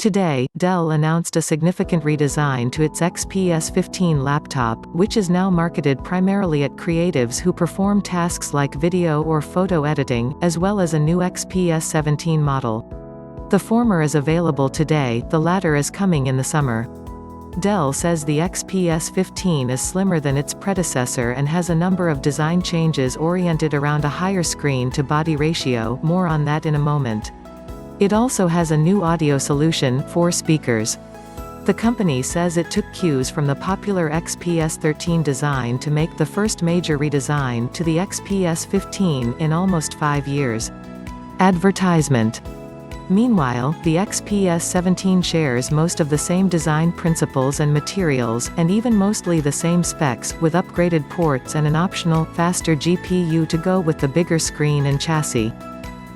Today, Dell announced a significant redesign to its XPS 15 laptop, which is now marketed primarily at creatives who perform tasks like video or photo editing, as well as a new XPS 17 model. The former is available today, the latter is coming in the summer. Dell says the XPS 15 is slimmer than its predecessor and has a number of design changes oriented around a higher screen-to-body ratio, more on that in a moment. It also has a new audio solution, 4 speakers. The company says it took cues from the popular XPS 13 design to make the first major redesign to the XPS 15 in almost 5 years. Advertisement. Meanwhile, the XPS 17 shares most of the same design principles and materials, and even mostly the same specs, with upgraded ports and an optional, faster GPU to go with the bigger screen and chassis.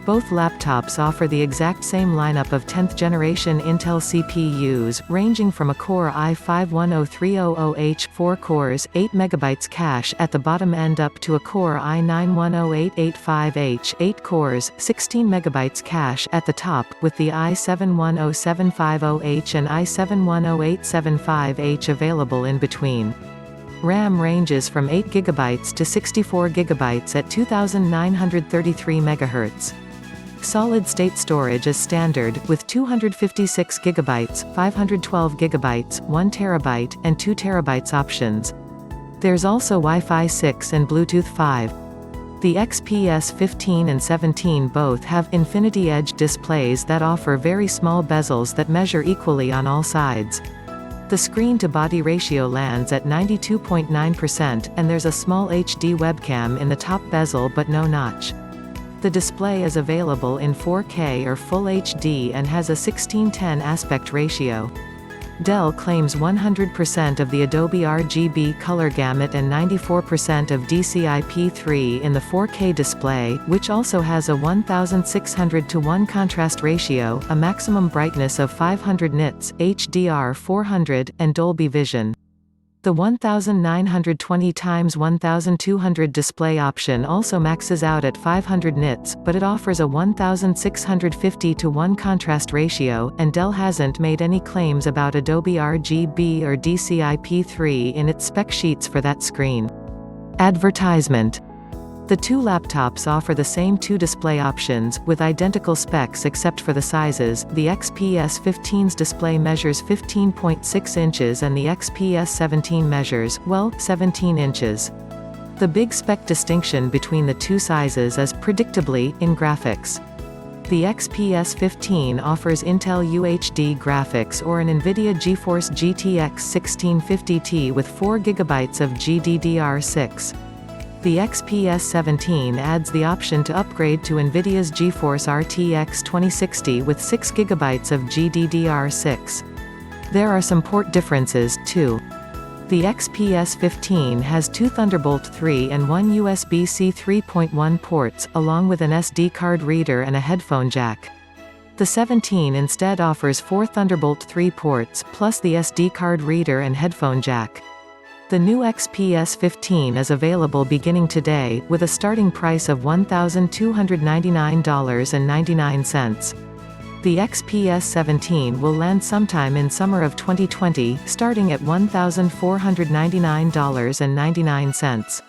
Both laptops offer the exact same lineup of 10th generation Intel CPUs, ranging from a Core i5-10300H 4 cores, 8MB cache at the bottom end up to a Core i9-10885H 8 cores, 16MB cache at the top, with the i7-10750H and i7-10875H available in between. RAM ranges from 8GB to 64GB at 2933 MHz. Solid-state storage is standard, with 256GB, 512GB, 1TB, and 2TB options. There's also Wi-Fi 6 and Bluetooth 5. The XPS 15 and 17 both have Infinity Edge displays that offer very small bezels that measure equally on all sides. The screen-to-body ratio lands at 92.9%, and there's a small HD webcam in the top bezel but no notch. The display is available in 4K or Full HD and has a 16:10 aspect ratio. Dell claims 100% of the Adobe RGB color gamut and 94% of DCI-P3 in the 4K display, which also has a 1600:1 contrast ratio, a maximum brightness of 500 nits, HDR 400, and Dolby Vision. The 1920x1200 display option also maxes out at 500 nits, but it offers a 1650:1 contrast ratio, and Dell hasn't made any claims about Adobe RGB or DCI-P3 in its spec sheets for that screen. Advertisement. The two laptops offer the same two display options, with identical specs except for the sizes. The XPS 15's display measures 15.6 inches and the XPS 17 measures, 17 inches. The big spec distinction between the two sizes is, predictably, in graphics. The XPS 15 offers Intel UHD graphics or an NVIDIA GeForce GTX 1650T with 4GB of GDDR6. The XPS 17 adds the option to upgrade to NVIDIA's GeForce RTX 2060 with 6GB of GDDR6. There are some port differences, too. The XPS 15 has 2 Thunderbolt 3 and 1 USB-C 3.1 ports, along with an SD card reader and a headphone jack. The 17 instead offers 4 Thunderbolt 3 ports, plus the SD card reader and headphone jack. The new XPS 15 is available beginning today, with a starting price of $1,299.99. The XPS 17 will land sometime in summer of 2020, starting at $1,499.99.